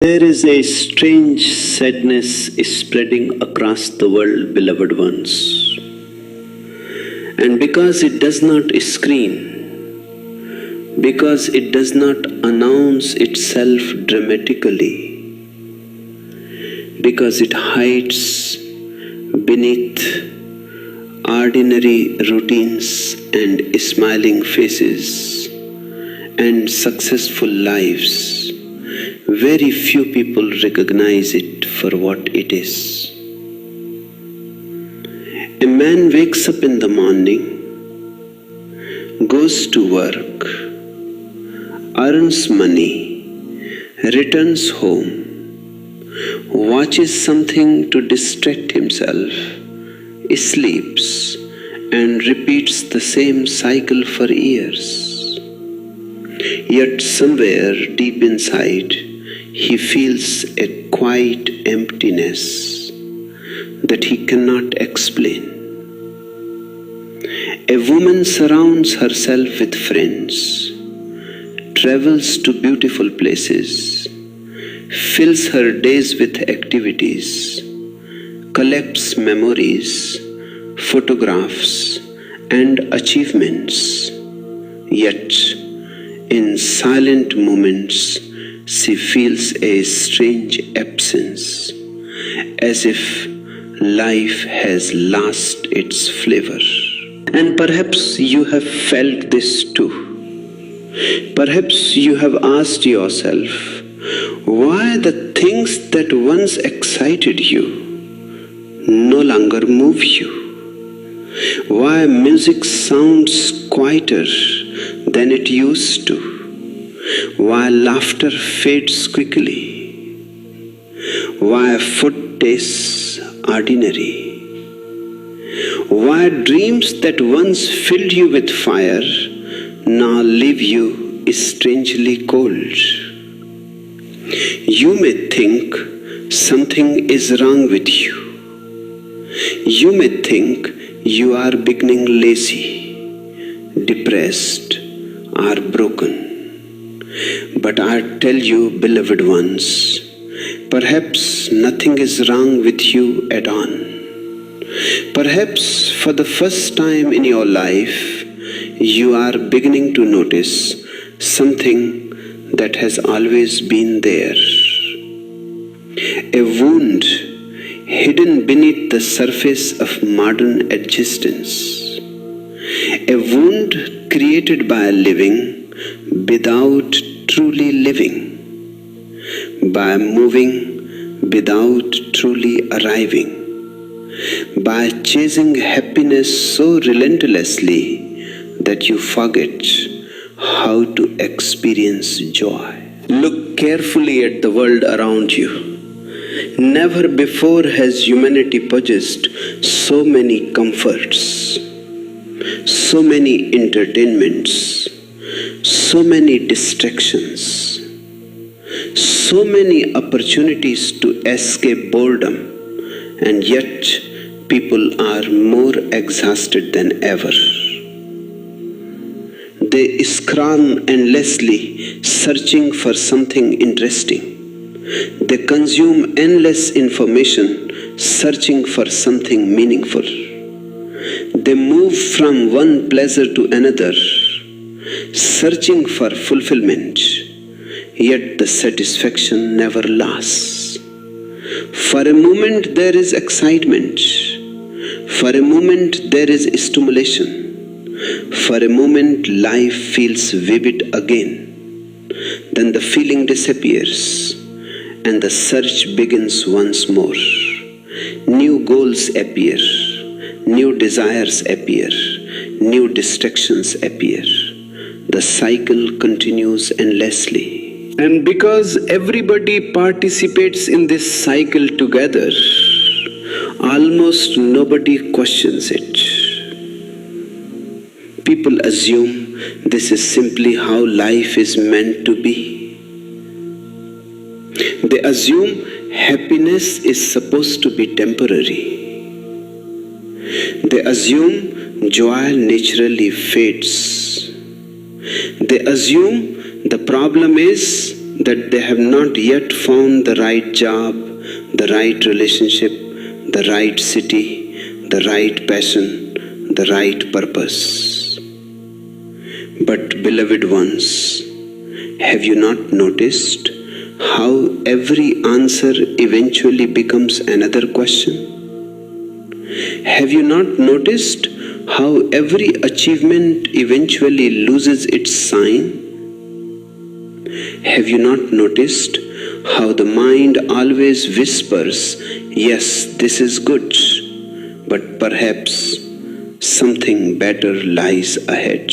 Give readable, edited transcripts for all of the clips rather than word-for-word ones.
There is a strange sadness spreading across the world, beloved ones. And because it does not scream, because it does not announce itself dramatically, because it hides beneath ordinary routines and smiling faces and successful lives, very few people recognize it for what it is. A man wakes up in the morning, goes to work, earns money, returns home, watches something to distract himself, sleeps, and repeats the same cycle for years. Yet somewhere deep inside, he feels a quiet emptiness that he cannot explain. A woman surrounds herself with friends, travels to beautiful places, fills her days with activities, collects memories, photographs, and achievements. Yet, in silent moments, she feels a strange absence, as if life has lost its flavor. And perhaps you have felt this too. Perhaps you have asked yourself, why the things that once excited you no longer move you? Why music sounds quieter than it used to? Why laughter fades quickly? Why food tastes ordinary? Why dreams that once filled you with fire now leave you strangely cold? You may think something is wrong with you. You may think you are beginning lazy, depressed, or broken. But I tell you, beloved ones, perhaps nothing is wrong with you at all. Perhaps for the first time in your life, you are beginning to notice something that has always been there. A wound hidden beneath the surface of modern existence. A wound created by living without truly living, by moving without truly arriving, by chasing happiness so relentlessly that you forget how to experience joy. Look carefully at the world around you. Never before has humanity possessed so many comforts, so many entertainments, so many distractions, so many opportunities to escape boredom, and yet people are more exhausted than ever. They scroll endlessly, searching for something interesting. They consume endless information, searching for something meaningful. They move from one pleasure to another, searching for fulfillment, yet the satisfaction never lasts. For a moment there is excitement, for a moment there is stimulation, for a moment life feels vivid again. Then the feeling disappears and the search begins once more. New goals appear, new desires appear, new distractions appear. The cycle continues endlessly. And because everybody participates in this cycle together, almost nobody questions it. People assume this is simply how life is meant to be. They assume happiness is supposed to be temporary. They assume joy naturally fades. They assume the problem is that they have not yet found the right job, the right relationship, the right city, the right passion, the right purpose. But beloved ones, have you not noticed how every answer eventually becomes another question? Have you not noticed how every achievement eventually loses its sign? Have you not noticed how the mind always whispers, yes, this is good, but perhaps something better lies ahead?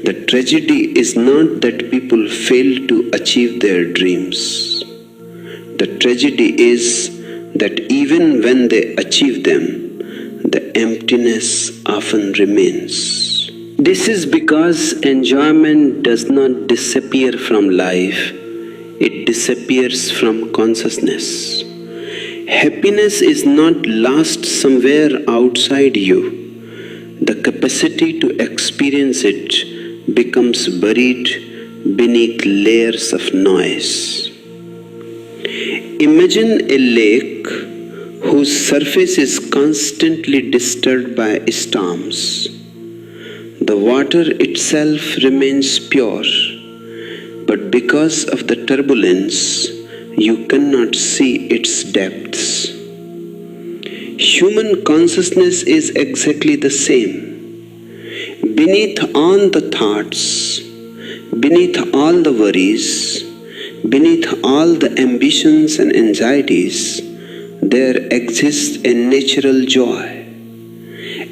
The tragedy is not that people fail to achieve their dreams. The tragedy is that even when they achieve them, the emptiness often remains. This is because enjoyment does not disappear from life, it disappears from consciousness. Happiness is not lost somewhere outside you. The capacity to experience it becomes buried beneath layers of noise. Imagine a lake whose surface is constantly disturbed by storms. The water itself remains pure, but because of the turbulence, you cannot see its depths. Human consciousness is exactly the same. Beneath all the thoughts, beneath all the worries, beneath all the ambitions and anxieties, there exists a natural joy,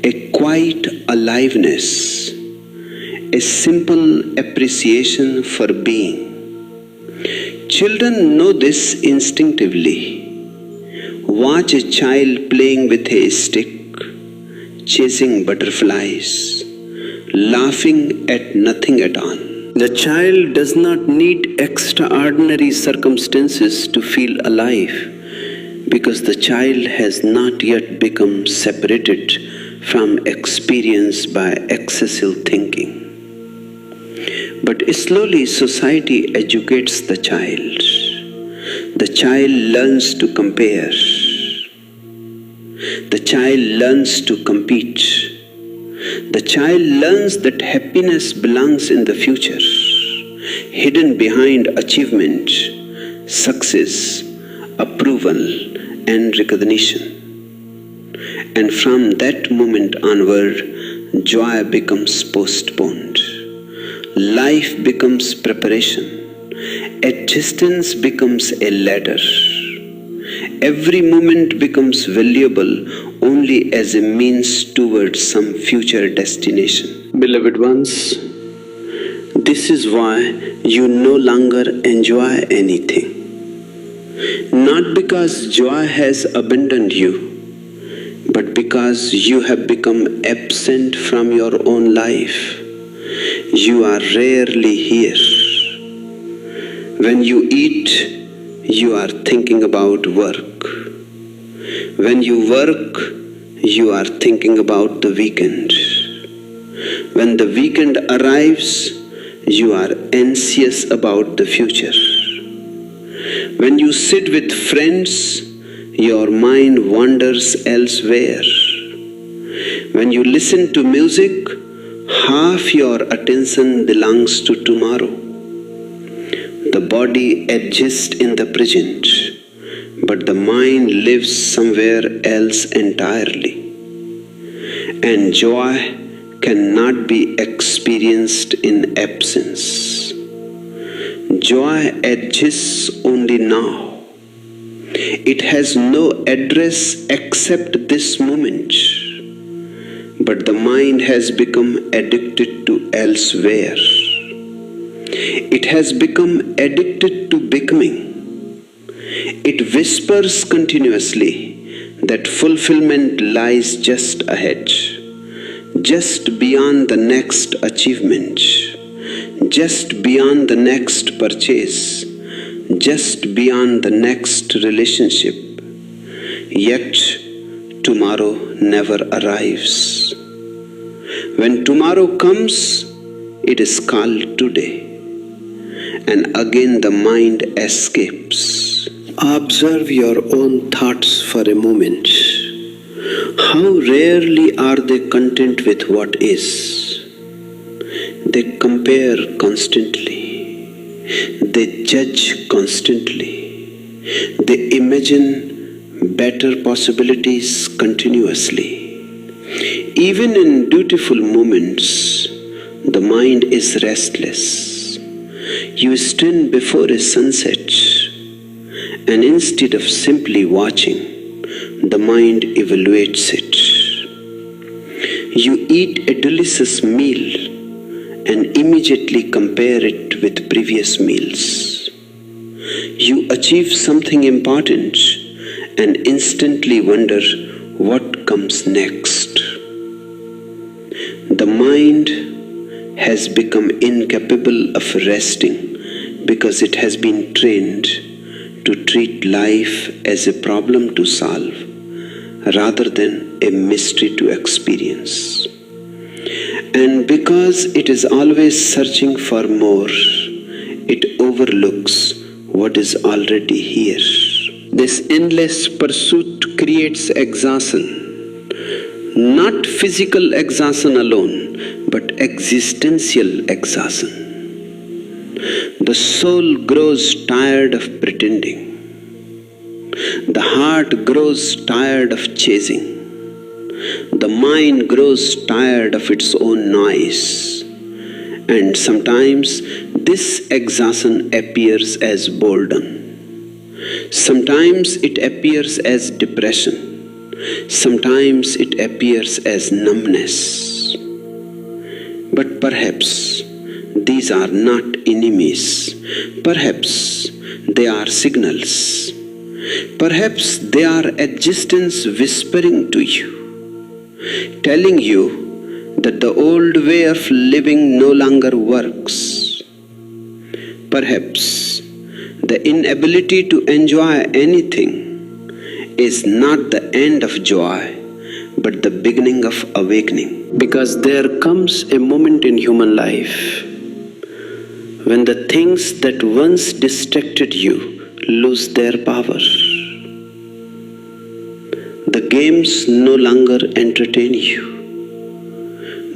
a quiet aliveness, a simple appreciation for being. Children know this instinctively. Watch a child playing with a stick, chasing butterflies, laughing at nothing at all. The child does not need extraordinary circumstances to feel alive, because the child has not yet become separated from experience by excessive thinking. But slowly society educates the child. The child learns to compare. The child learns to compete. The child learns that happiness belongs in the future, hidden behind achievement, success, approval, and recognition. And from that moment onward, joy becomes postponed. Life becomes preparation. Existence becomes a ladder. Every moment becomes valuable only as a means towards some future destination. Beloved ones, this is why you no longer enjoy anything. Not because joy has abandoned you, but because you have become absent from your own life. You are rarely here. When you eat, you are thinking about work. When you work, you are thinking about the weekend. When the weekend arrives, you are anxious about the future. When you sit with friends, your mind wanders elsewhere. When you listen to music, half your attention belongs to tomorrow. The body exists in the present, but the mind lives somewhere else entirely. And joy cannot be experienced in absence. Joy exists only now. It has no address except this moment. But the mind has become addicted to elsewhere. It has become addicted to becoming. It whispers continuously that fulfillment lies just ahead, just beyond the next achievement, just beyond the next purchase, just beyond the next relationship. Yet, tomorrow never arrives. When tomorrow comes, it is called today. and again the mind escapes. Observe your own thoughts for a moment. How rarely are they content with what is? They compare constantly. They judge constantly. They imagine better possibilities continuously. Even in dutiful moments, the mind is restless. You stand before a sunset, and instead of simply watching, the mind evaluates it. You eat a delicious meal and immediately compare it with previous meals. You achieve something important and instantly wonder what comes next. The mind has become incapable of resting because it has been trained to treat life as a problem to solve rather than a mystery to experience. And because it is always searching for more, it overlooks what is already here. This endless pursuit creates exhaustion. Not physical exhaustion alone, but existential exhaustion. The soul grows tired of pretending. The heart grows tired of chasing. The mind grows tired of its own noise. And sometimes this exhaustion appears as boredom. Sometimes it appears as depression. Sometimes it appears as numbness. But perhaps these are not enemies. Perhaps they are signals. Perhaps they are existence whispering to you, telling you that the old way of living no longer works. Perhaps the inability to enjoy anything is not the end of joy, but the beginning of awakening. Because there comes a moment in human life when the things that once distracted you lose their power. The games no longer entertain you.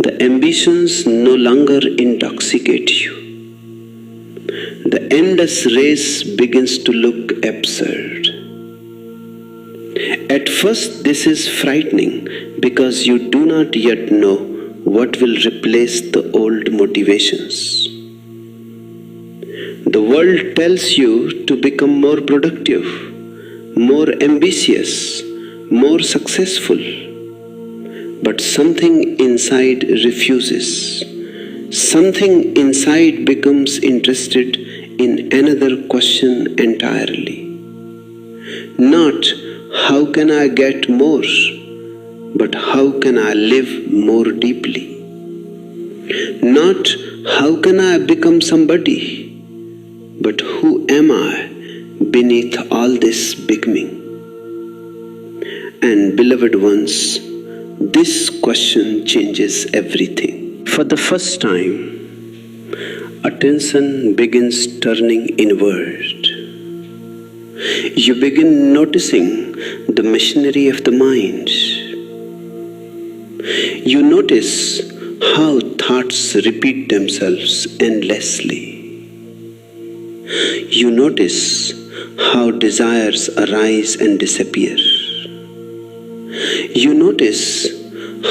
The ambitions no longer intoxicate you. The endless race begins to look absurd. At first, this is frightening because you do not yet know what will replace the old motivations. The world tells you to become more productive, more ambitious, more successful. But something inside refuses. Something inside becomes interested in another question entirely. Not how can I get more, but how can I live more deeply? Not how can I become somebody, but who am I beneath all this becoming? And beloved ones, this question changes everything. For the first time, attention begins turning inward. You begin noticing the machinery of the mind. You notice how thoughts repeat themselves endlessly. You notice how desires arise and disappear. You notice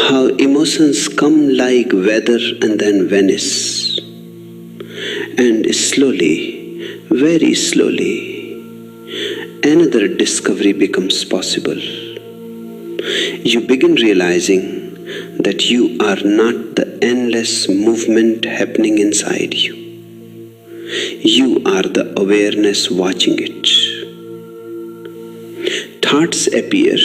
how emotions come like weather and then vanish. And slowly, very slowly, another discovery becomes possible. You begin realizing that you are not the endless movement happening inside you. You are the awareness watching it. Thoughts appear,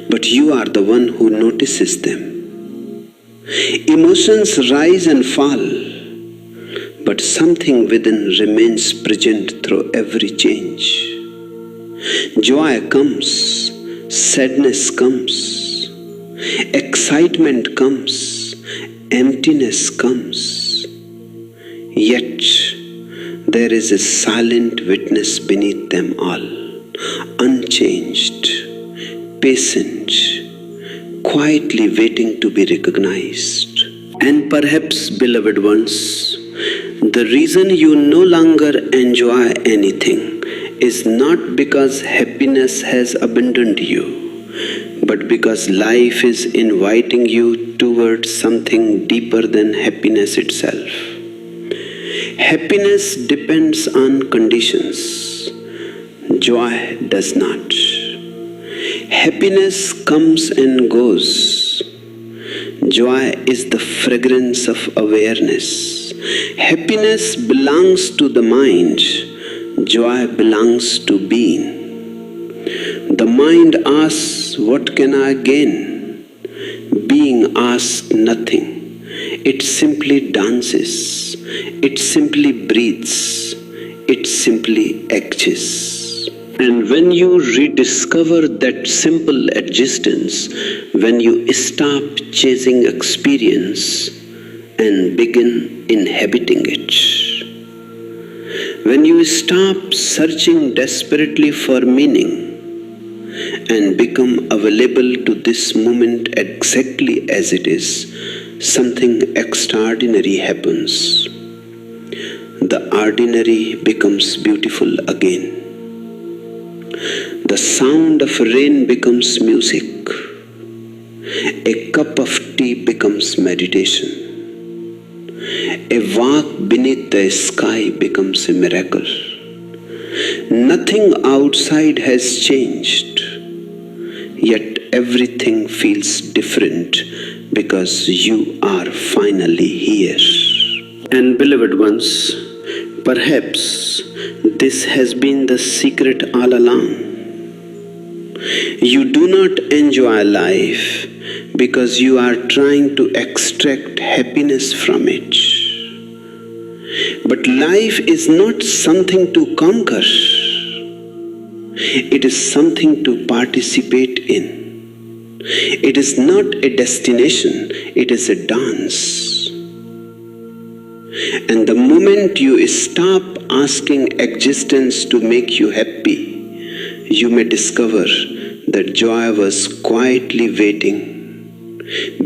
but you are the one who notices them. Emotions rise and fall, but something within remains present through every change. Joy comes, sadness comes, excitement comes, emptiness comes. Yet, there is a silent witness beneath them all, unchanged, patient, quietly waiting to be recognized. And perhaps, beloved ones, the reason you no longer enjoy anything is not because happiness has abandoned you, but because life is inviting you towards something deeper than happiness itself. Happiness depends on conditions. Joy does not. Happiness comes and goes. Joy is the fragrance of awareness. Happiness belongs to the mind. Joy belongs to being. The mind asks, "What can I gain?" Being asks nothing. It simply dances. It simply breathes. It simply exists. And when you rediscover that simple existence, when you stop chasing experience and begin inhabiting it, when you stop searching desperately for meaning and become available to this moment exactly as it is, something extraordinary happens. The ordinary becomes beautiful again. The sound of rain becomes music. A cup of tea becomes meditation. A walk beneath the sky becomes a miracle. Nothing outside has changed, yet everything feels different because you are finally here. And beloved ones, perhaps this has been the secret all along. You do not enjoy life because you are trying to extract happiness from it. But life is not something to conquer. It is something to participate in. It is not a destination, it is a dance. And the moment you stop asking existence to make you happy, you may discover that joy was quietly waiting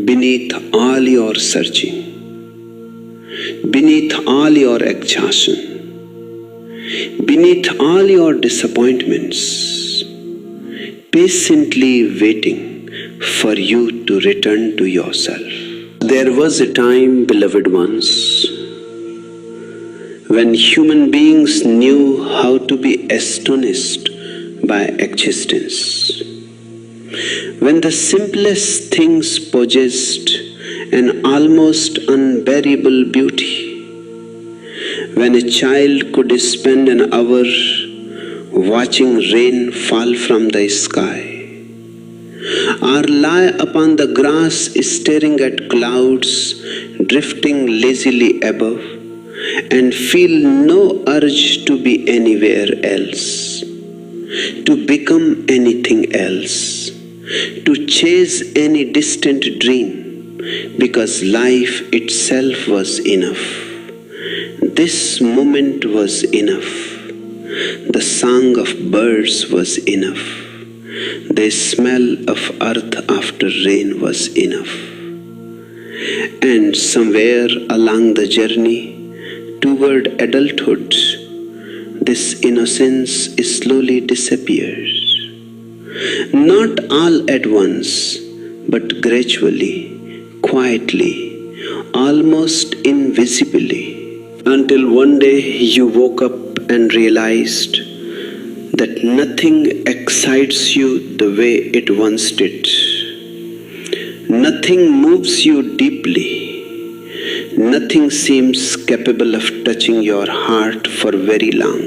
beneath all your searching, beneath all your exhaustion, beneath all your disappointments, patiently waiting for you to return to yourself. There was a time, beloved ones, when human beings knew how to be astonished by existence, when the simplest things possessed an almost unbearable beauty, when a child could spend an hour watching rain fall from the sky, or lie upon the grass staring at clouds drifting lazily above, and feel no urge to be anywhere else, to become anything else, to chase any distant dream, because life itself was enough. This moment was enough. The song of birds was enough. The smell of earth after rain was enough. And somewhere along the journey toward adulthood, this innocence slowly disappears. Not all at once, but gradually, quietly, almost invisibly, until one day you woke up and realized that nothing excites you the way it once did. Nothing moves you deeply. Nothing seems capable of touching your heart for very long.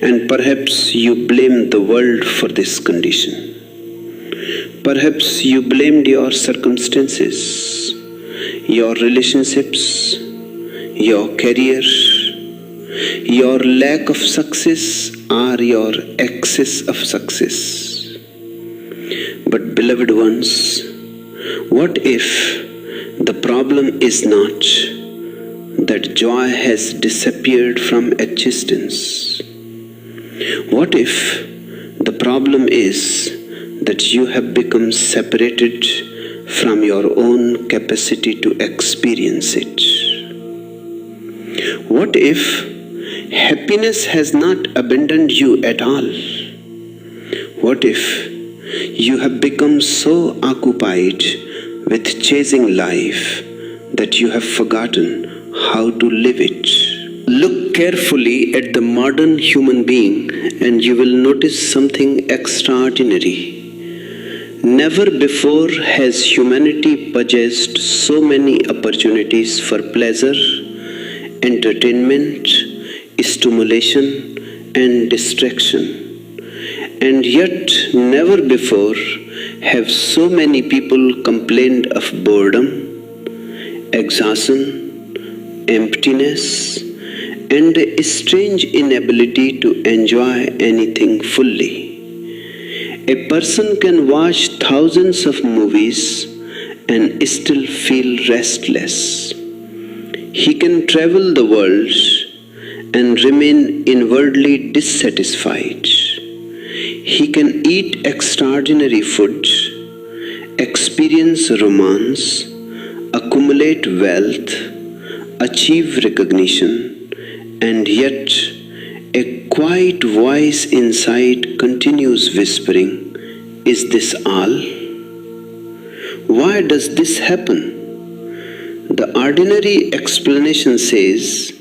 And perhaps you blame the world for this condition. Perhaps you blamed your circumstances, your relationships, your career, your lack of success, or your excess of success. But beloved ones, what if the problem is not that joy has disappeared from existence? What if the problem is that you have become separated from your own capacity to experience it? What if happiness has not abandoned you at all? What if you have become so occupied with chasing life that you have forgotten how to live it? Look carefully at the modern human being and you will notice something extraordinary. Never before has humanity possessed so many opportunities for pleasure, entertainment, stimulation, and distraction. And yet, never before have so many people complained of boredom, exhaustion, emptiness, and a strange inability to enjoy anything fully. A person can watch thousands of movies and still feel restless. He can travel the world and remain inwardly dissatisfied. He can eat extraordinary food, experience romance, accumulate wealth, achieve recognition, and yet a quiet voice inside continues whispering, "Is this all?" Why does this happen? The ordinary explanation says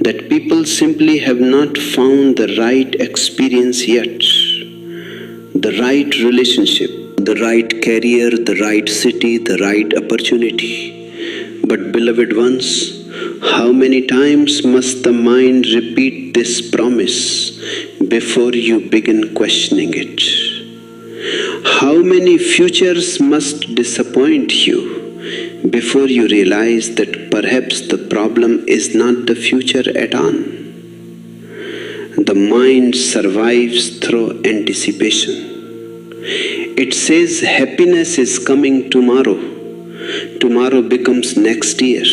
that people simply have not found the right experience yet, the right relationship, the right career, the right city, the right opportunity. But beloved ones, how many times must the mind repeat this promise before you begin questioning it? How many futures must disappoint you before you realize that perhaps the problem is not the future at all? The mind survives through anticipation. It says happiness is coming tomorrow. Tomorrow becomes next year.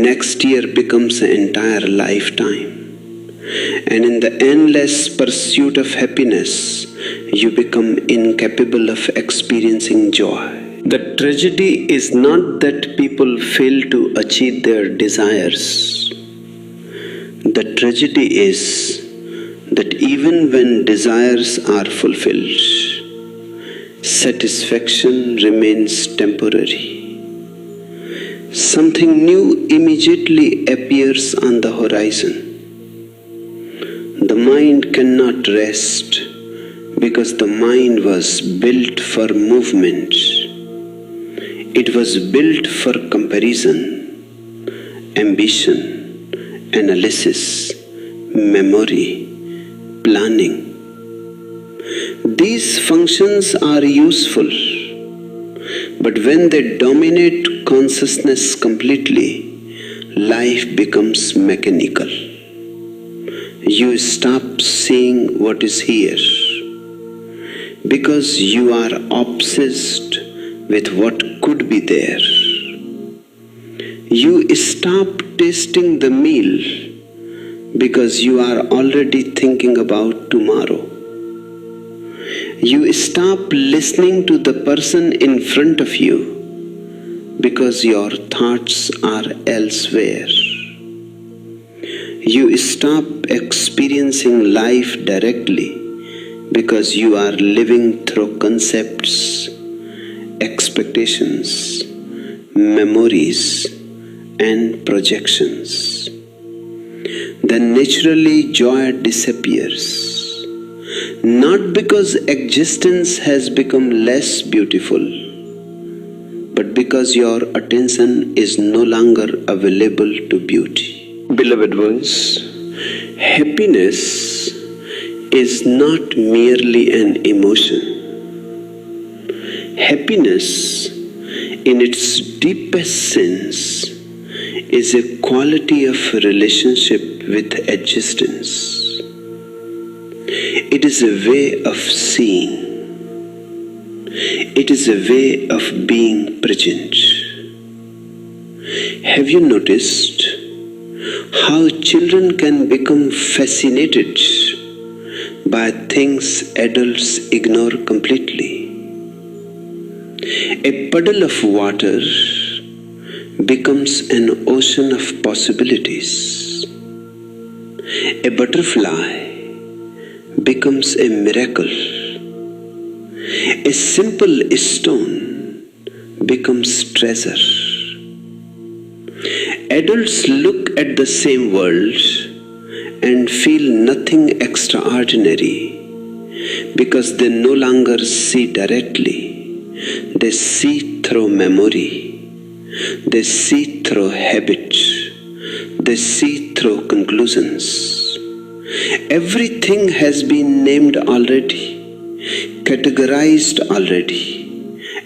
Next year becomes an entire lifetime. And in the endless pursuit of happiness, you become incapable of experiencing joy. The tragedy is not that people fail to achieve their desires. The tragedy is that even when desires are fulfilled, satisfaction remains temporary. Something new immediately appears on the horizon. The mind cannot rest because the mind was built for movement. It was built for comparison, ambition, analysis, memory, planning. These functions are useful, but when they dominate consciousness completely, life becomes mechanical. You stop seeing what is here because you are obsessed with what could be there. You stop tasting the meal because you are already thinking about tomorrow. You stop listening to the person in front of you because your thoughts are elsewhere. You stop experiencing life directly because you are living through concepts, expectations, memories, and projections. Then naturally joy disappears, not because existence has become less beautiful, but because your attention is no longer available to beauty. Beloved ones, happiness is not merely an emotion. Happiness, in its deepest sense, is a quality of relationship with existence. It is a way of seeing. It is a way of being present. Have you noticed how children can become fascinated by things adults ignore completely. A puddle of water becomes an ocean of possibilities. A butterfly becomes a miracle. A simple stone becomes treasure. Adults look at the same world and feel nothing extraordinary because they no longer see directly. They see through memory. They see through habit. They see through conclusions. Everything has been named already, categorized already,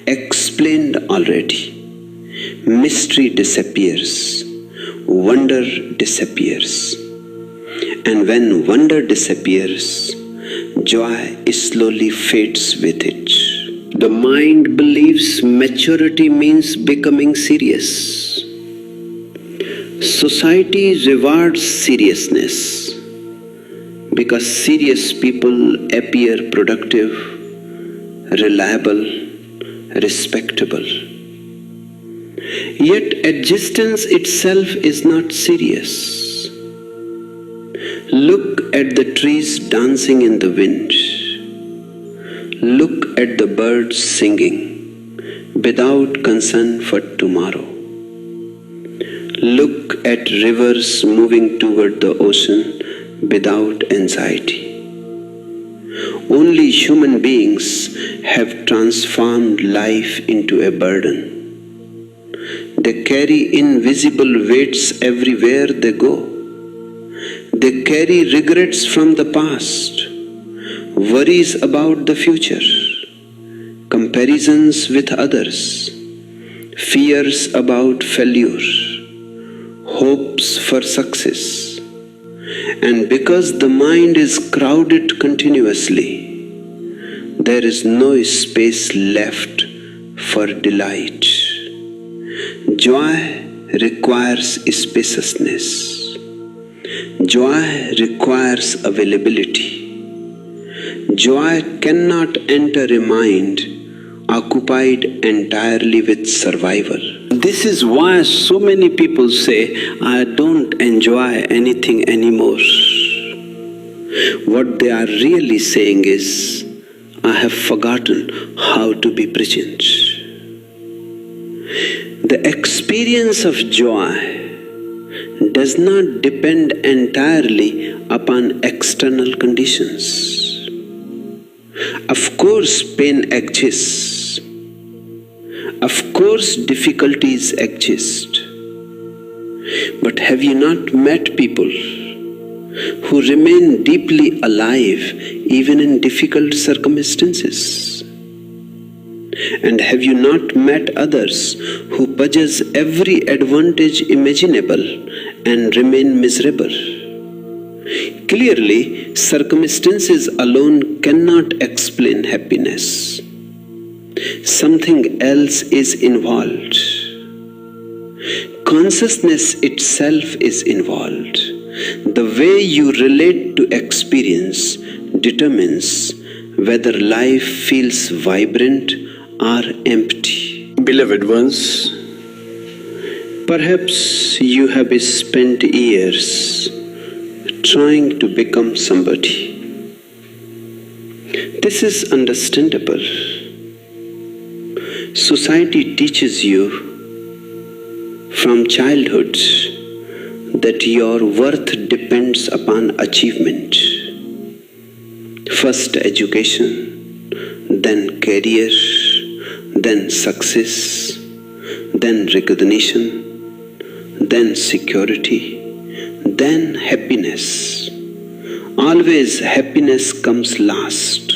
explained already. Mystery disappears, wonder disappears. And when wonder disappears, joy slowly fades with it. The mind believes maturity means becoming serious. Society rewards seriousness because serious people appear productive, reliable, respectable. Yet existence itself is not serious. Look at the trees dancing in the wind. Look at the birds singing without concern for tomorrow. Look at rivers moving toward the ocean without anxiety. Only human beings have transformed life into a burden. They carry invisible weights everywhere they go. They carry regrets from the past, worries about the future, comparisons with others, fears about failure, hopes for success. And because the mind is crowded continuously, there is no space left for delight. Joy requires spaciousness. Joy requires availability. Joy cannot enter a mind occupied entirely with survival. This is why so many people say, I don't enjoy anything anymore. What they are really saying is, I have forgotten how to be present. The experience of joy does not depend entirely upon external conditions. Of course, pain exists. Of course, difficulties exist. But have you not met people who remain deeply alive even in difficult circumstances? And have you not met others who possess every advantage imaginable and remain miserable? Clearly, circumstances alone cannot explain happiness. Something else is involved. Consciousness itself is involved. The way you relate to experience determines whether life feels vibrant or empty. Beloved ones, perhaps you have spent years trying to become somebody. This is understandable. Society teaches you from childhood that your worth depends upon achievement. First education, then career, then success, then recognition, then security, then happiness. Always happiness comes last.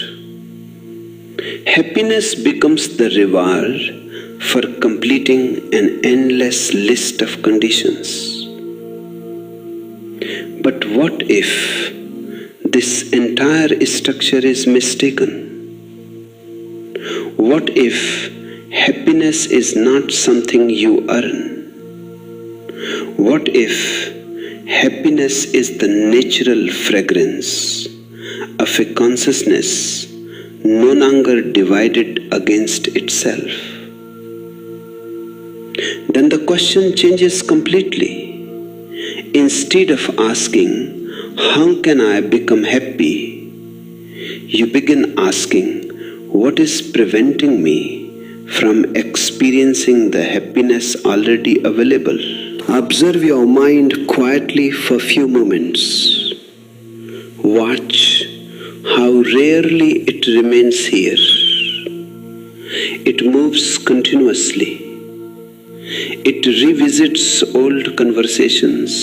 Happiness becomes the reward for completing an endless list of conditions. But what if this entire structure is mistaken? What if happiness is not something you earn? What if Happiness is the natural fragrance of a consciousness no longer divided against itself. Then the question changes completely. Instead of asking, "How can I become happy?" you begin asking, "What is preventing me from experiencing the happiness already available?" Observe your mind quietly for a few moments. Watch how rarely it remains here. It moves continuously. It revisits old conversations.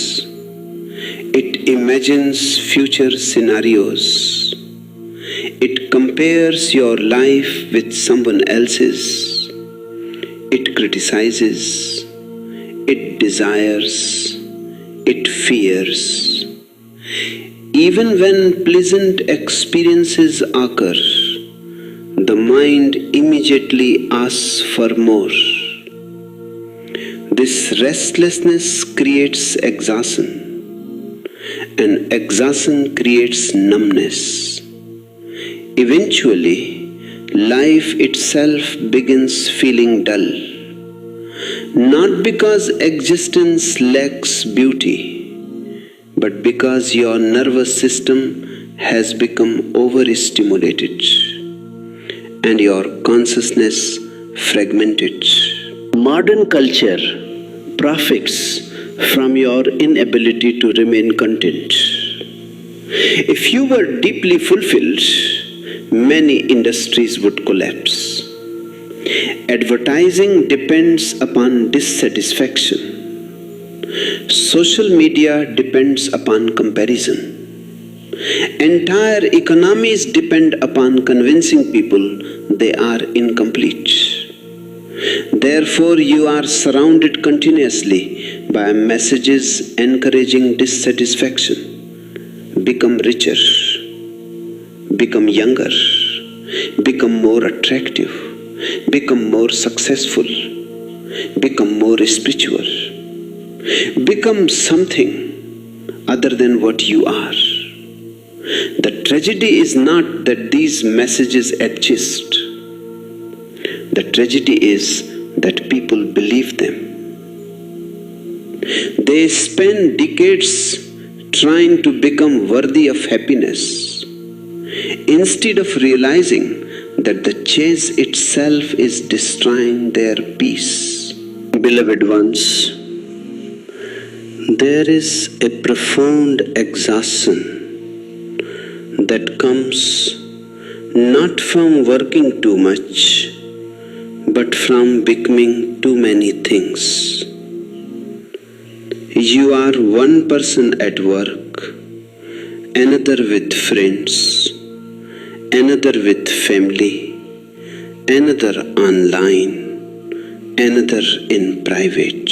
It imagines future scenarios. It compares your life with someone else's. It criticizes. It desires. It fears. Even when pleasant experiences occur, the mind immediately asks for more. This restlessness creates exhaustion, and exhaustion creates numbness. Eventually, life itself begins feeling dull, not because existence lacks beauty, but because your nervous system has become overstimulated and your consciousness fragmented. Modern culture profits from your inability to remain content. If you were deeply fulfilled, many industries would collapse. Advertising depends upon dissatisfaction. Social media depends upon comparison. Entire economies depend upon convincing people they are incomplete. Therefore, you are surrounded continuously by messages encouraging dissatisfaction. Become richer, become younger, become more attractive, become more successful, become more spiritual, become something other than what you are. The tragedy is not that these messages exist. The tragedy is that people believe them. They spend decades trying to become worthy of happiness, instead of realizing that the chase itself is destroying their peace. Beloved ones, there is a profound exhaustion that comes not from working too much, but from becoming too many things. You are one person at work, another with friends, another with family, another online, another in private.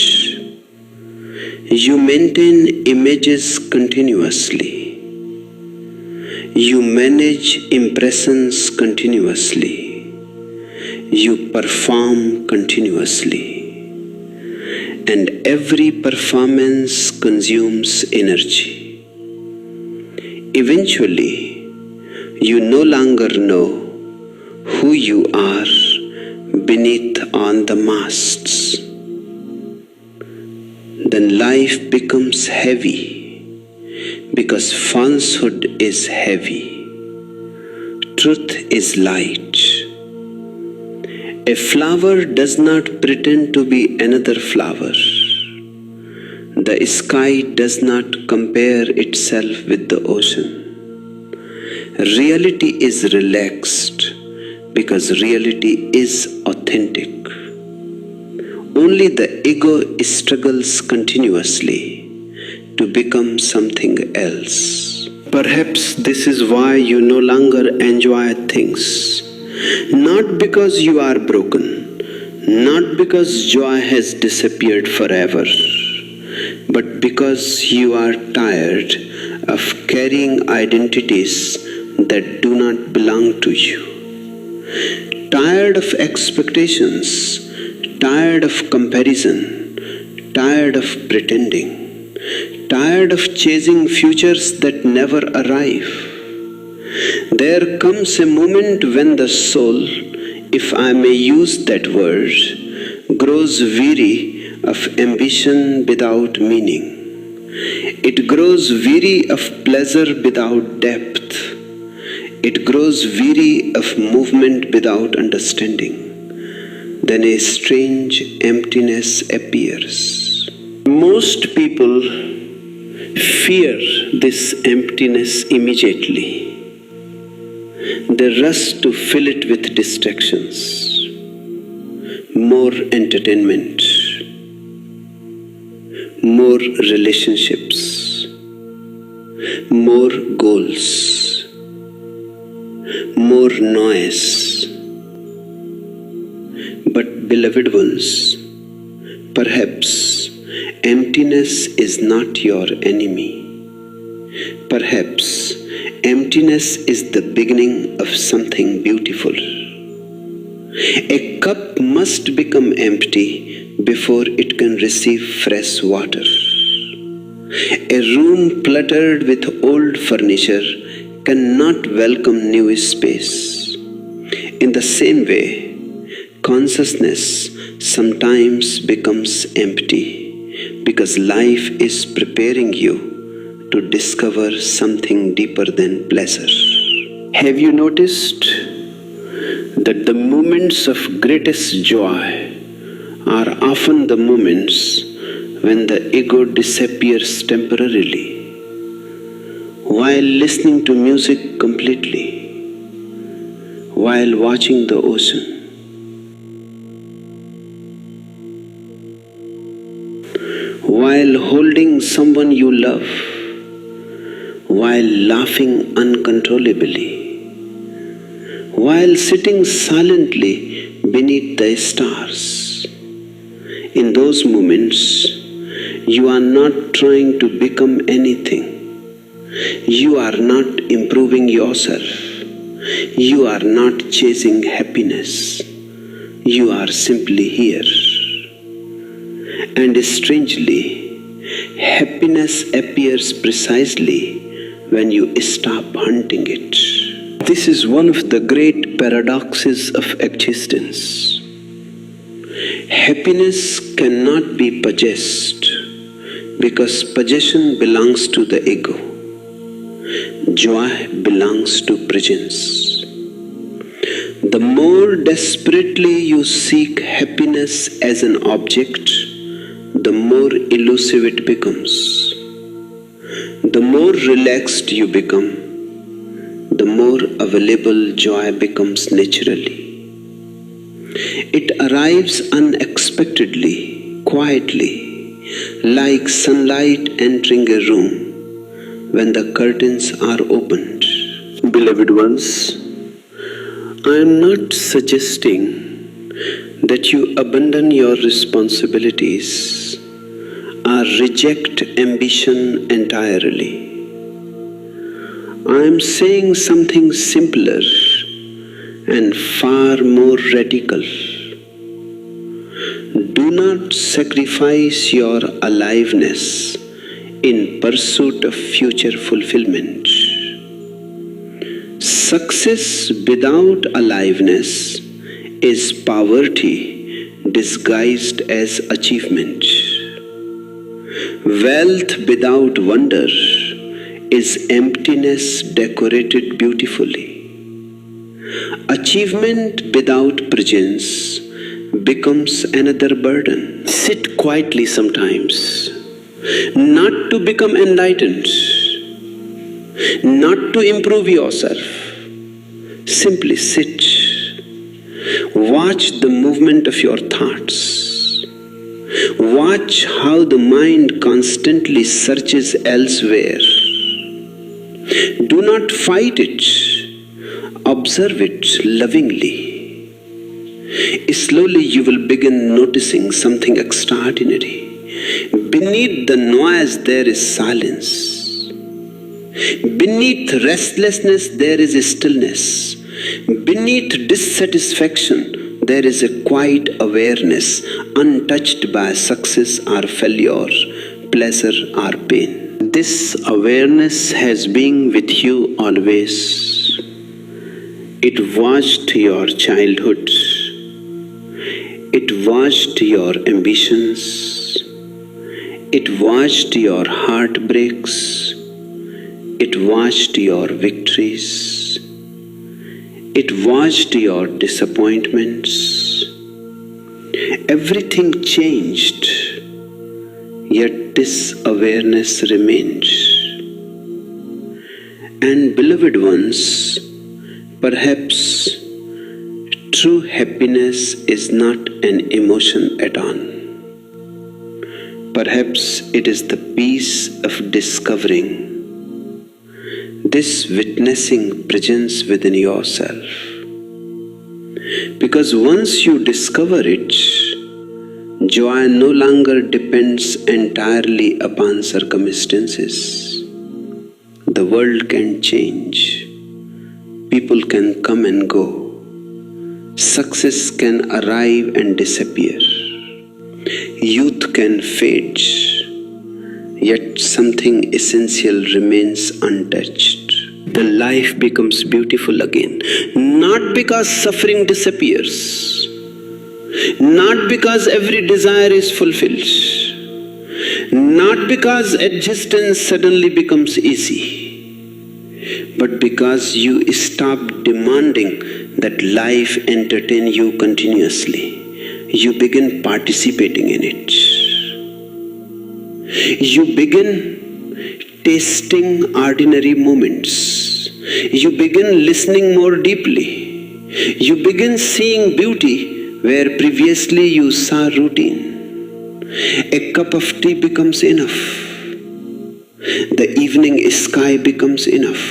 You maintain images continuously. You manage impressions continuously. You perform continuously. And every performance consumes energy. Eventually, you no longer know who you are beneath all the masks. Then life becomes heavy, because falsehood is heavy. Truth is light. A flower does not pretend to be another flower. The sky does not compare itself with the ocean. Reality is relaxed because reality is authentic. Only the ego struggles continuously to become something else. Perhaps this is why you no longer enjoy things. Not because you are broken, not because joy has disappeared forever, but because you are tired of carrying identities that do not belong to you. Tired of expectations, tired of comparison, tired of pretending, tired of chasing futures that never arrive. There comes a moment when the soul, if I may use that word, grows weary of ambition without meaning. It grows weary of pleasure without depth. It grows weary of movement without understanding. Then a strange emptiness appears. Most people fear this emptiness immediately. They rush to fill it with distractions, more entertainment, more relationships, more goals, more noise. But beloved ones, perhaps emptiness is not your enemy. Perhaps emptiness is the beginning of something beautiful. A cup must become empty before it can receive fresh water. A room cluttered with old furniture cannot welcome new space. In the same way, consciousness sometimes becomes empty because life is preparing you to discover something deeper than pleasure. Have you noticed that the moments of greatest joy are often the moments when the ego disappears temporarily, while listening to music completely, while watching the ocean, while holding someone you love, while laughing uncontrollably, while sitting silently beneath the stars. In those moments, you are not trying to become anything. You are not improving yourself. You are not chasing happiness. You are simply here. And strangely, happiness appears precisely when you stop hunting it. This is one of the great paradoxes of existence. Happiness cannot be possessed because possession belongs to the ego. Joy belongs to presence. The more desperately you seek happiness as an object, the more elusive it becomes. The more relaxed you become, the more available joy becomes naturally. It arrives unexpectedly, quietly, like sunlight entering a room when the curtains are opened. Beloved ones, I am not suggesting that you abandon your responsibilities or reject ambition entirely. I am saying something simpler and far more radical. Do not sacrifice your aliveness in pursuit of future fulfillment. Success without aliveness is poverty disguised as achievement. Wealth without wonder is emptiness decorated beautifully. Achievement without presence becomes another burden. Sit quietly sometimes, not to become enlightened, not to improve yourself. Simply sit. Watch the movement of your thoughts. Watch how the mind constantly searches elsewhere. Do not fight it. Observe it lovingly. Slowly you will begin noticing something extraordinary. Beneath the noise there is silence. Beneath restlessness there is stillness. Beneath dissatisfaction there is a quiet awareness, untouched by success or failure, pleasure or pain. This awareness has been with you always. It watched your childhood. It watched your ambitions. It watched your heartbreaks. It watched your victories. It watched your disappointments. Everything changed, yet this awareness remained. And beloved ones, perhaps true happiness is not an emotion at all. Perhaps it is the peace of discovering this witnessing presence within yourself. Because once you discover it, joy no longer depends entirely upon circumstances. The world can change. People can come and go. Success can arrive and disappear. Youth can fade. Yet something essential remains untouched. The life becomes beautiful again, not because suffering disappears, not because every desire is fulfilled, not because existence suddenly becomes easy, but because you stop demanding that life entertain you continuously. You begin participating in it. You begin tasting ordinary moments. You begin listening more deeply. You begin seeing beauty where previously you saw routine. A cup of tea becomes enough. The evening sky becomes enough.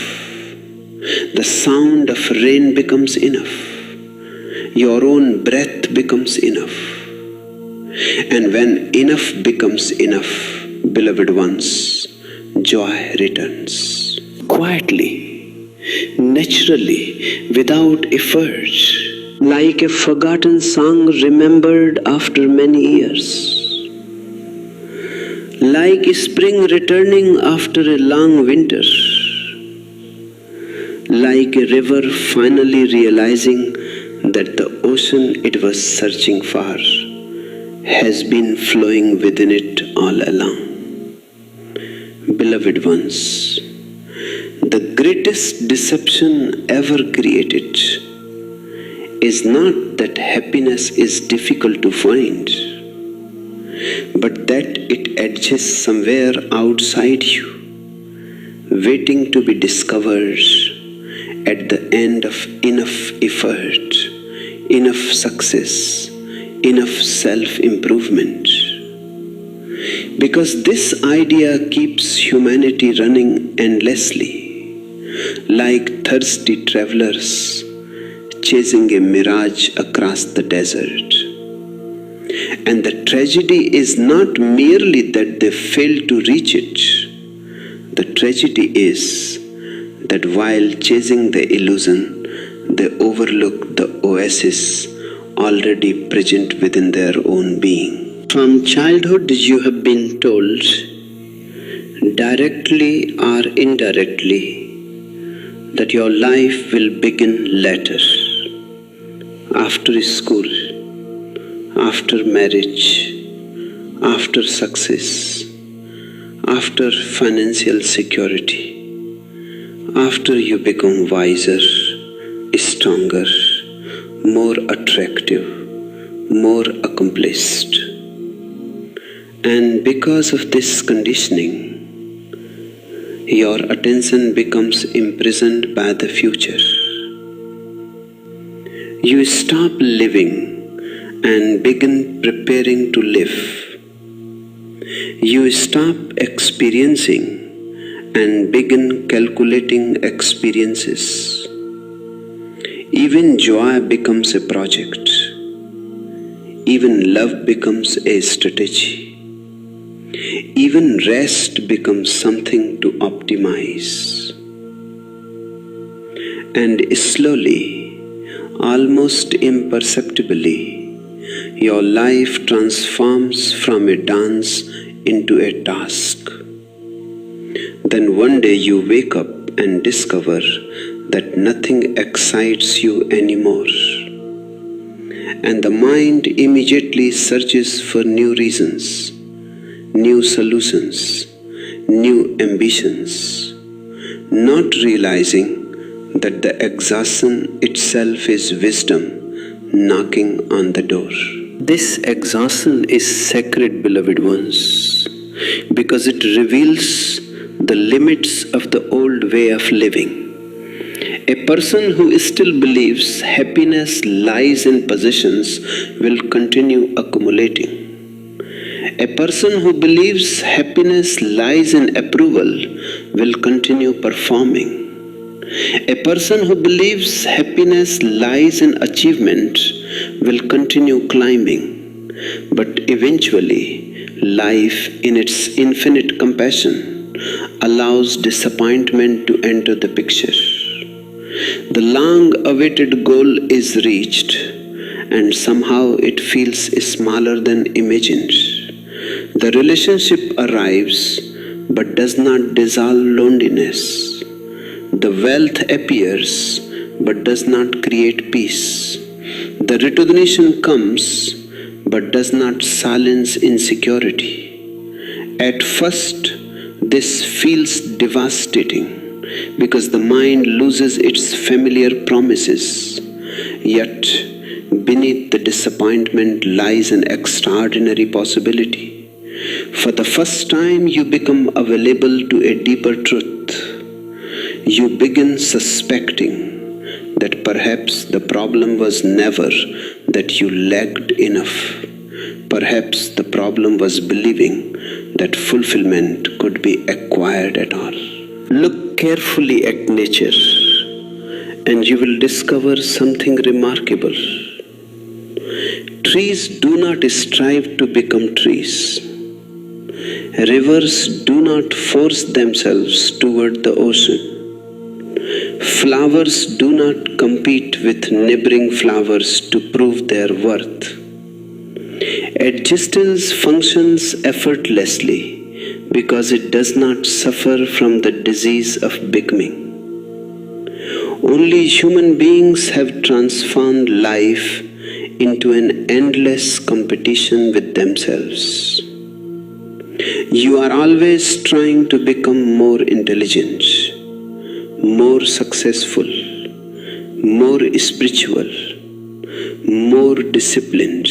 The sound of rain becomes enough. Your own breath becomes enough. And when enough becomes enough, beloved ones, joy returns. Quietly, naturally, without effort, like a forgotten song remembered after many years. Like spring returning after a long winter. Like a river finally realizing that the ocean it was searching for has been flowing within it all along. Beloved ones, the greatest deception ever created is not that happiness is difficult to find, but that it exists somewhere outside you, waiting to be discovered at the end of enough effort, enough success, enough self-improvement. Because this idea keeps humanity running endlessly, like thirsty travelers chasing a mirage across the desert. And the tragedy is not merely that they fail to reach it. The tragedy is that while chasing the illusion, they overlook the oasis already present within their own being. From childhood you have been told, directly or indirectly, that your life will begin later, after school, after marriage, after success, after financial security, after you become wiser, stronger, more attractive, more accomplished. And because of this conditioning, your attention becomes imprisoned by the future. You stop living and begin preparing to live. You stop experiencing and begin calculating experiences. Even joy becomes a project. Even love becomes a strategy. Even rest becomes something to optimize. And slowly, almost imperceptibly, your life transforms from a dance into a task. Then one day you wake up and discover that nothing excites you anymore. And the mind immediately searches for new reasons, new solutions, new ambitions, not realizing that the exhaustion itself is wisdom knocking on the door. This exhaustion is sacred, beloved ones, because it reveals the limits of the old way of living. A person who still believes happiness lies in possessions will continue accumulating. A person who believes happiness lies in approval will continue performing. A person who believes happiness lies in achievement will continue climbing. But eventually, life in its infinite compassion allows disappointment to enter the picture. The long-awaited goal is reached, and somehow it feels smaller than imagined. The relationship arrives, but does not dissolve loneliness. The wealth appears, but does not create peace. The recognition comes, but does not silence insecurity. At first, this feels devastating, because the mind loses its familiar promises. Yet, beneath the disappointment lies an extraordinary possibility. For the first time, you become available to a deeper truth. You begin suspecting that perhaps the problem was never that you lacked enough. Perhaps the problem was believing that fulfillment could be acquired at all. Look carefully at nature, and you will discover something remarkable. Trees do not strive to become trees. Rivers do not force themselves toward the ocean. Flowers do not compete with neighboring flowers to prove their worth. Existence functions effortlessly because it does not suffer from the disease of becoming. Only human beings have transformed life into an endless competition with themselves. You are always trying to become more intelligent, more successful, more spiritual, more disciplined,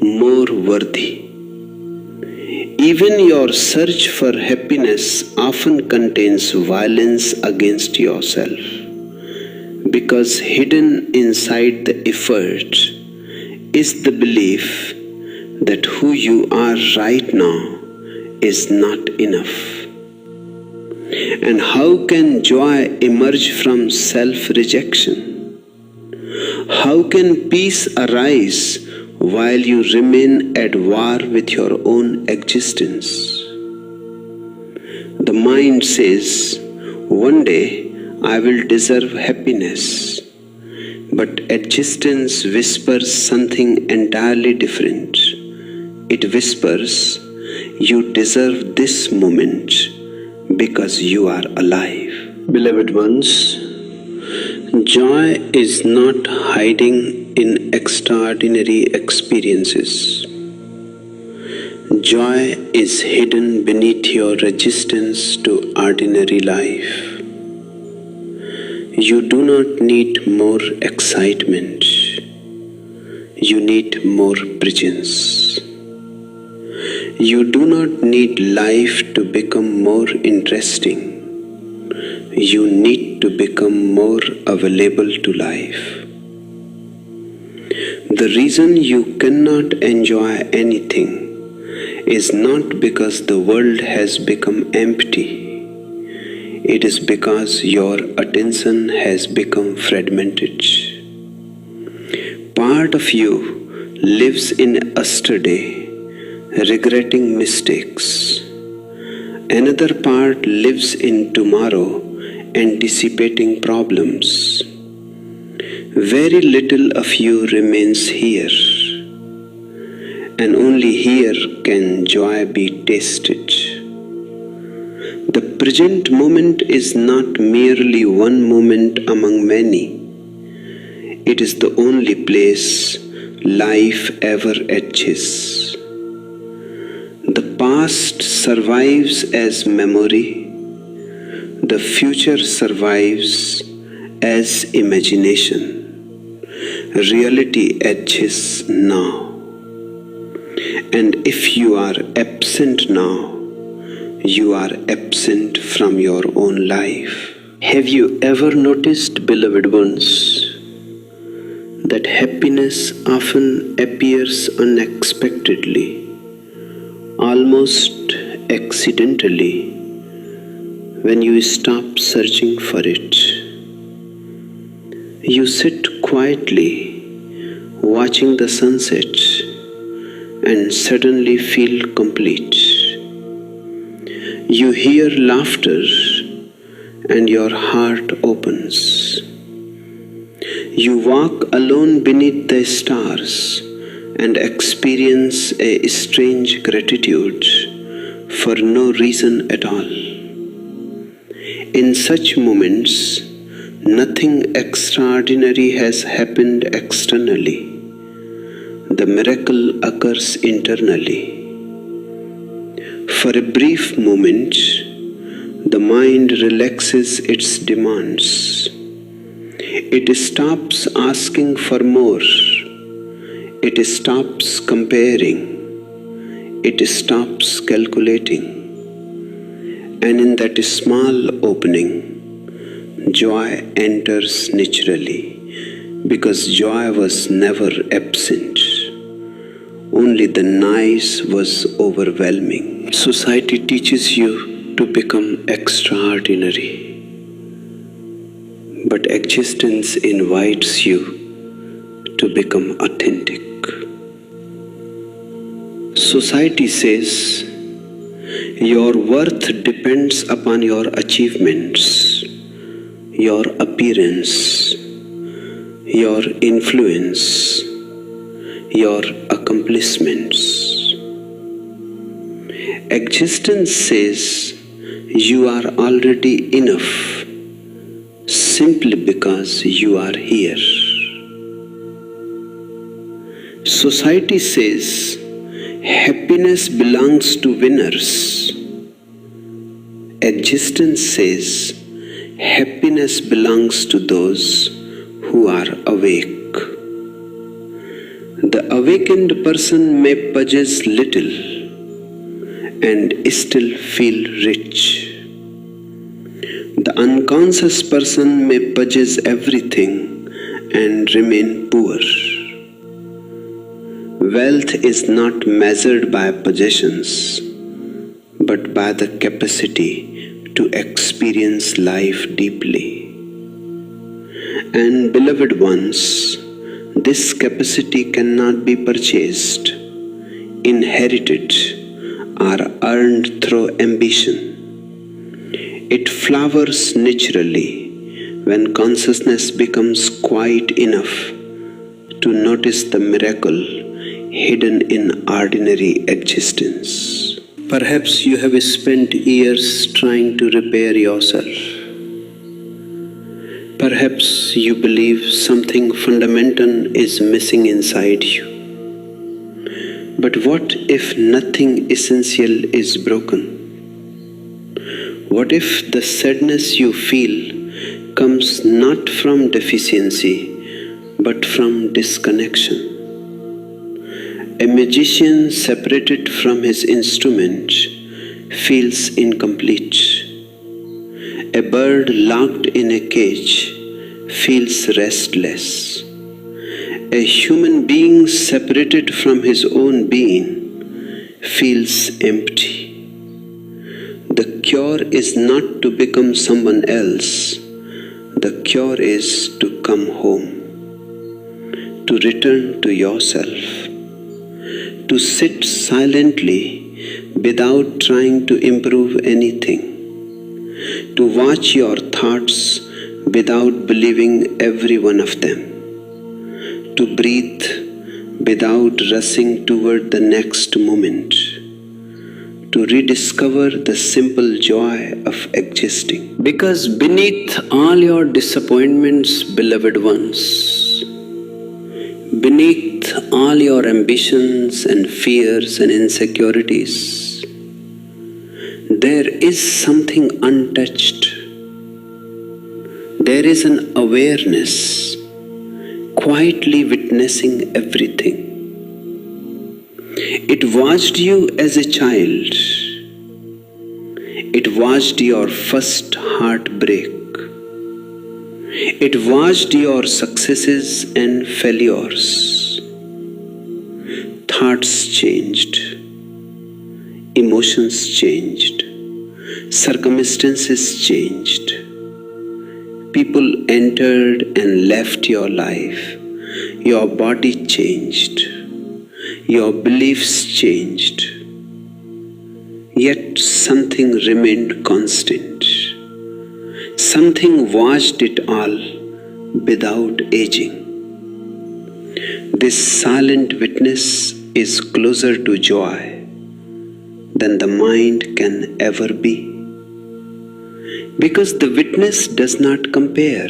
more worthy. Even your search for happiness often contains violence against yourself, because hidden inside the effort is the belief that who you are right now is not enough. And how can joy emerge from self-rejection? How can peace arise while you remain at war with your own existence? The mind says, one day I will deserve happiness, but existence whispers something entirely different. It whispers, you deserve this moment because you are alive. Beloved ones, joy is not hiding in extraordinary experiences. Joy is hidden beneath your resistance to ordinary life. You do not need more excitement. You need more presence. You do not need life to become more interesting. You need to become more available to life. The reason you cannot enjoy anything is not because the world has become empty. It is because your attention has become fragmented. Part of you lives in yesterday, regretting mistakes. Another part lives in tomorrow, anticipating problems. Very little of you remains here, and only here can joy be tasted. The present moment is not merely one moment among many. It is the only place life ever etches. The past survives as memory. The future survives as imagination. Reality etches now. And if you are absent now, you are absent from your own life. Have you ever noticed, beloved ones, that happiness often appears unexpectedly, almost accidentally, when you stop searching for it? You sit quietly, watching the sunset, and suddenly feel complete. You hear laughter, and your heart opens. You walk alone beneath the stars and experience a strange gratitude for no reason at all. In such moments, nothing extraordinary has happened externally. The miracle occurs internally. For a brief moment, the mind relaxes its demands. It stops asking for more. It stops comparing. It stops calculating. And in that small opening, joy enters naturally, because joy was never absent. Only the noise was overwhelming. Society teaches you to become extraordinary, but existence invites you to become authentic. Society says your worth depends upon your achievements, your appearance, your influence, your accomplishments. Existence says you are already enough simply because you are here. Society says happiness belongs to winners. Existence says happiness belongs to those who are awake. The awakened person may possess little and still feel rich. The unconscious person may possess everything and remain poor. Wealth is not measured by possessions, but by the capacity to experience life deeply. And beloved ones, this capacity cannot be purchased, inherited, or earned through ambition. It flowers naturally when consciousness becomes quiet enough to notice the miracle hidden in ordinary existence. Perhaps you have spent years trying to repair yourself. Perhaps you believe something fundamental is missing inside you. But what if nothing essential is broken? What if the sadness you feel comes not from deficiency, but from disconnection? A musician separated from his instrument feels incomplete. A bird locked in a cage feels restless. A human being separated from his own being feels empty. The cure is not to become someone else. The cure is to come home, to return to yourself, to sit silently without trying to improve anything, to watch your thoughts without believing every one of them, to breathe without rushing toward the next moment, to rediscover the simple joy of existing. Because beneath all your disappointments, beloved ones, beneath all your ambitions and fears and insecurities, there is something untouched. There is an awareness quietly witnessing everything. It watched you as a child. It watched your first heartbreak. It watched your successes and failures. Thoughts changed. Emotions changed. Circumstances changed. People entered and left your life. Your body changed. Your beliefs changed. Yet something remained constant. Something watched it all without aging. This silent witness is closer to joy than the mind can ever be. Because the witness does not compare.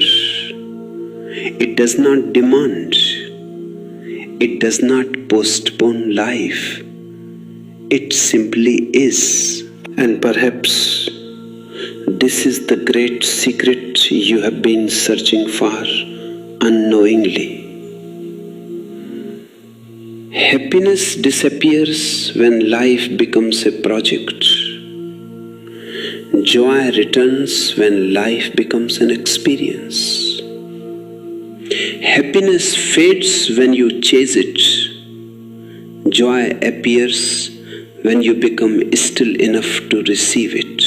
It does not demand. It does not postpone life. It simply is. And perhaps this is the great secret you have been searching for unknowingly. Happiness disappears when life becomes a project. Joy returns when life becomes an experience. Happiness fades when you chase it. Joy appears when you become still enough to receive it.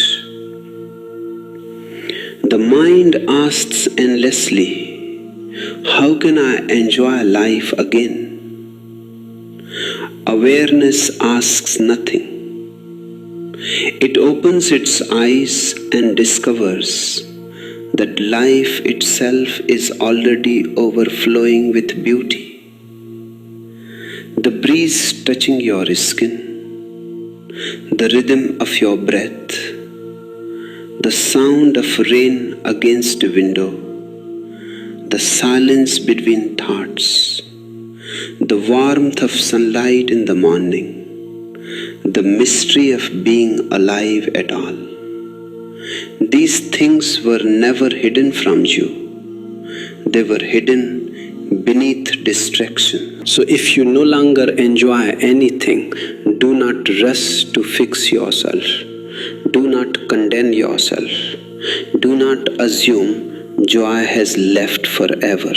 The mind asks endlessly, how can I enjoy life again? Awareness asks nothing. It opens its eyes and discovers that life itself is already overflowing with beauty. The breeze touching your skin, the rhythm of your breath, the sound of rain against a window, the silence between thoughts, the warmth of sunlight in the morning, the mystery of being alive at all. These things were never hidden from you. They were hidden beneath distraction. So if you no longer enjoy anything, do not rush to fix yourself. Do not condemn yourself. Do not assume joy has left forever.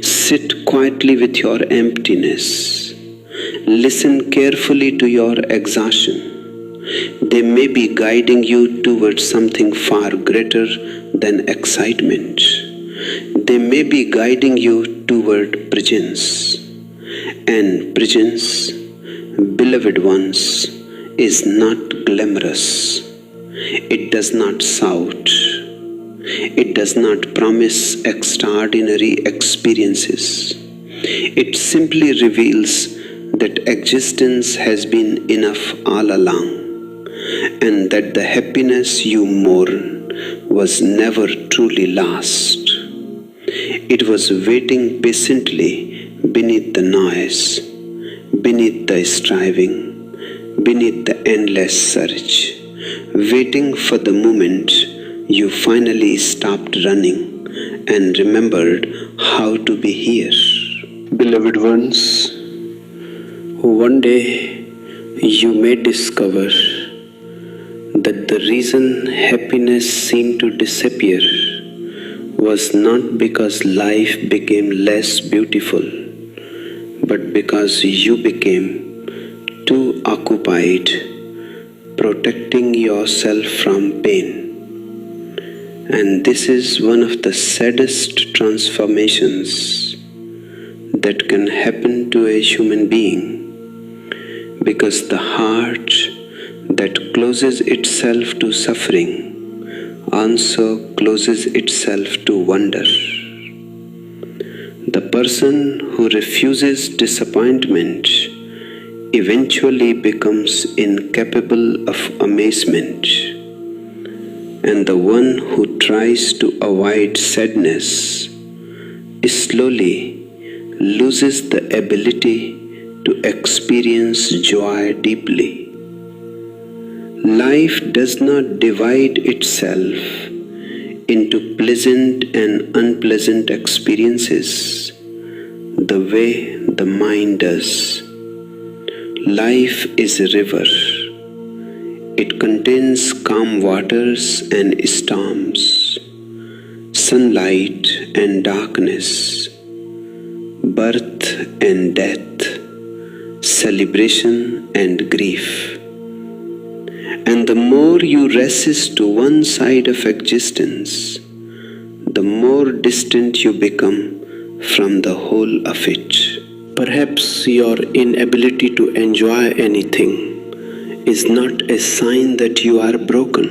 Sit quietly with your emptiness. Listen carefully to your exhaustion. They may be guiding you towards something far greater than excitement. They may be guiding you toward presence. And presence, beloved ones, is not glamorous. It does not shout. It does not promise extraordinary experiences. It simply reveals that existence has been enough all along, and that the happiness you mourn was never truly lost. It was waiting patiently beneath the noise, beneath the striving, beneath the endless search, waiting for the moment you finally stopped running and remembered how to be here. Beloved ones, one day you may discover that the reason happiness seemed to disappear was not because life became less beautiful, but because you became too occupied protecting yourself from pain. And this is one of the saddest transformations that can happen to a human being, because the heart that closes itself to suffering also closes itself to wonder. The person who refuses disappointment eventually becomes incapable of amazement, and the one who tries to avoid sadness slowly loses the ability to experience joy deeply. Life does not divide itself into pleasant and unpleasant experiences the way the mind does. Life is a river. It contains calm waters and storms, sunlight and darkness, birth and death, celebration and grief. And the more you resist to one side of existence, the more distant you become from the whole of it. Perhaps your inability to enjoy anything is not a sign that you are broken.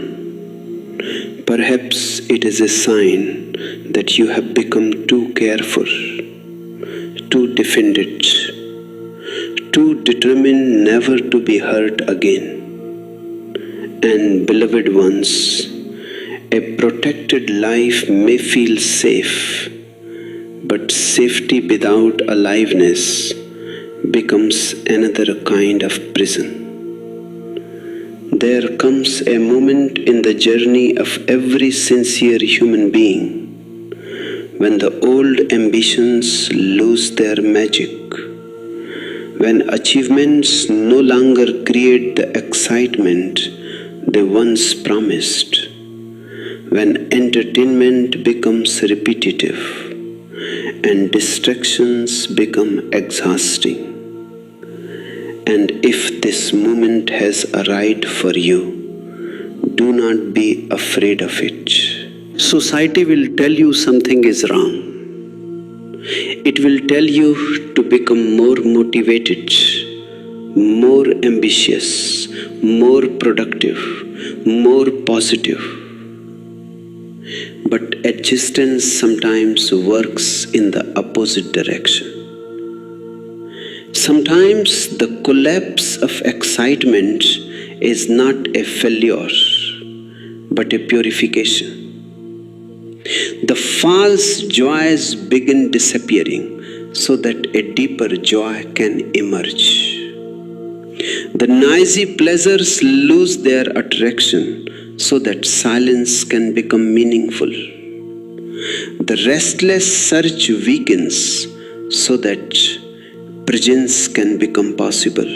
Perhaps it is a sign that you have become too careful, too defended, too determined never to be hurt again. And beloved ones, a protected life may feel safe, but safety without aliveness becomes another kind of prison. There comes a moment in the journey of every sincere human being when the old ambitions lose their magic, when achievements no longer create the excitement they once promised, when entertainment becomes repetitive and distractions become exhausting. And if this moment has arrived for you, do not be afraid of it. Society will tell you something is wrong. It will tell you to become more motivated, more ambitious, more productive, more positive. But existence sometimes works in the opposite direction. Sometimes the collapse of excitement is not a failure, but a purification. The false joys begin disappearing so that a deeper joy can emerge. The noisy pleasures lose their attraction so that silence can become meaningful. The restless search weakens so that presence can become possible.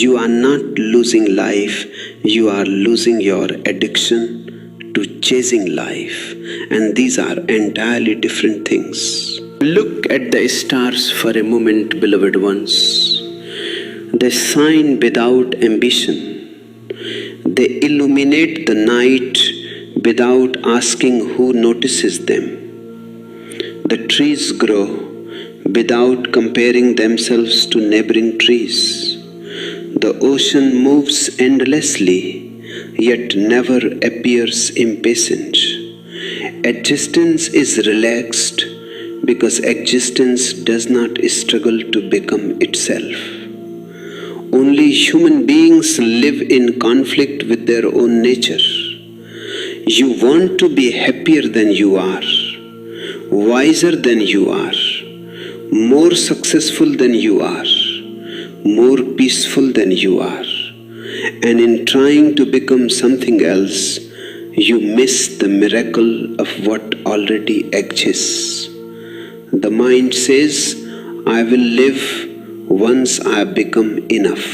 You are not losing life, you are losing your addiction to chasing life, and these are entirely different things. Look at the stars for a moment, beloved ones. They shine without ambition. They illuminate the night without asking who notices them. The trees grow without comparing themselves to neighboring trees. The ocean moves endlessly, yet never appears impatient. Existence is relaxed because existence does not struggle to become itself. Only human beings live in conflict with their own nature. You want to be happier than you are, wiser than you are, more successful than you are, more peaceful than you are. And in trying to become something else, you miss the miracle of what already exists. The mind says, I will live once I become enough.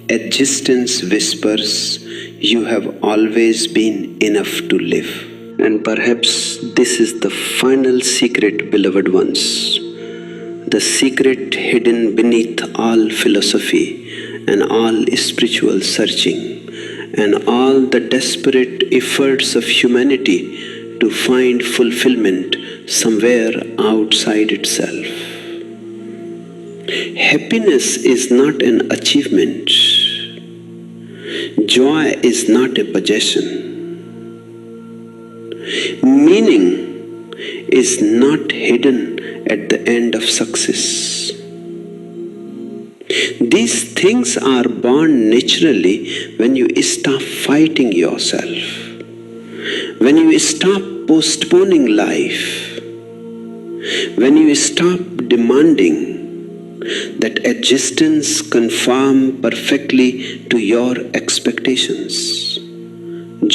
Existence whispers, you have always been enough to live. And perhaps this is the final secret, beloved ones. The secret hidden beneath all philosophy and all spiritual searching and all the desperate efforts of humanity to find fulfillment somewhere outside itself. Happiness is not an achievement. Joy is not a possession. Meaning is not hidden at the end of success. These things are born naturally when you stop fighting yourself, when you stop postponing life, when you stop demanding that existence conform perfectly to your expectations.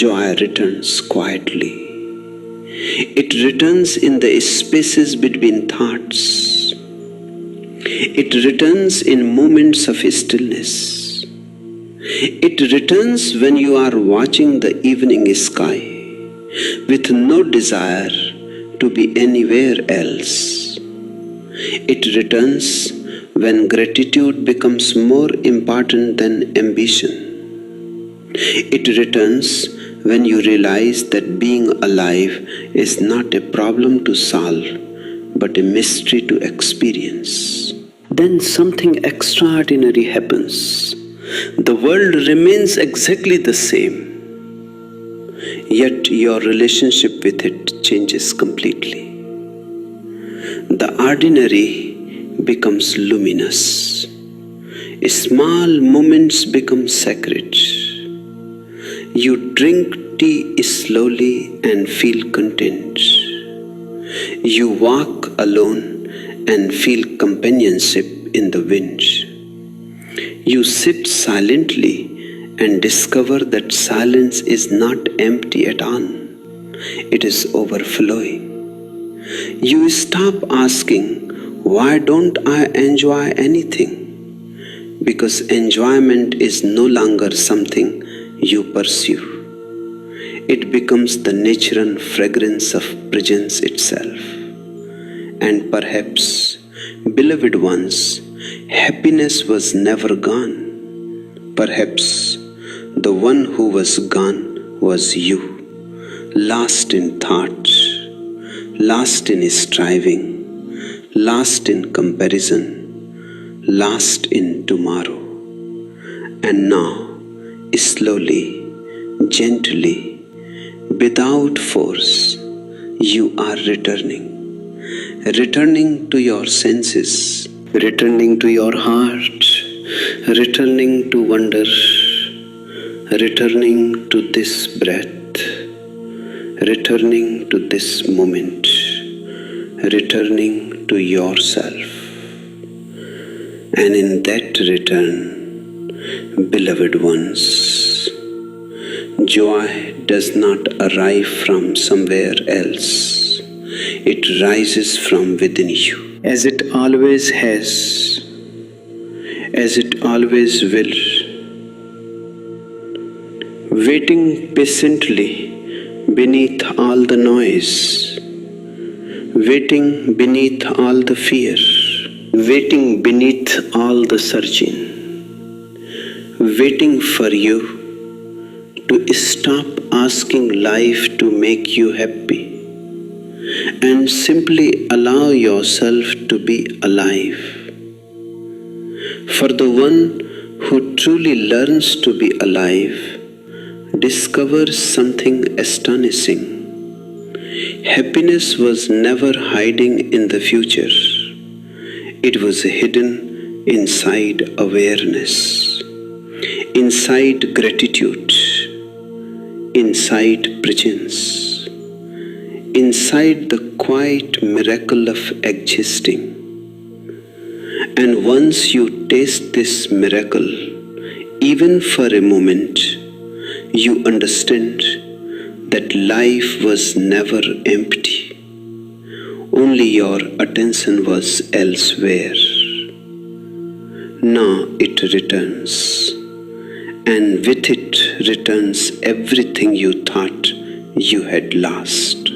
Joy returns quietly. It returns in the spaces between thoughts. It returns in moments of stillness. It returns when you are watching the evening sky with no desire to be anywhere else. It returns when gratitude becomes more important than ambition. It returns when you realize that being alive is not a problem to solve, but a mystery to experience. Then something extraordinary happens. The world remains exactly the same, yet your relationship with it changes completely. The ordinary becomes luminous. Small moments become sacred. You drink tea slowly and feel content. You walk alone and feel companionship in the wind. You sit silently and discover that silence is not empty at all. It is overflowing. You stop asking, why don't I enjoy anything? Because enjoyment is no longer something you pursue. It becomes the natural fragrance of presence itself. And perhaps, beloved ones, happiness was never gone. Perhaps the one who was gone was you, lost in thought, lost in striving, lost in comparison, lost in tomorrow. And now, slowly, gently, without force, you are returning to your senses, returning to your heart, returning to wonder, returning to this breath, returning to this moment, returning to yourself. And in that return, beloved ones, joy does not arrive from somewhere else. It rises from within you, as it always has, as it always will, waiting patiently beneath all the noise, waiting beneath all the fear, waiting beneath all the searching, waiting for you to stop asking life to make you happy and simply allow yourself to be alive. For the one who truly learns to be alive discovers something astonishing. Happiness was never hiding in the future. It was hidden inside awareness, inside gratitude, inside presence, inside the quiet miracle of existing. And once you taste this miracle, even for a moment, you understand that life was never empty. Only your attention was elsewhere. Now it returns, and with it returns everything you thought you had lost.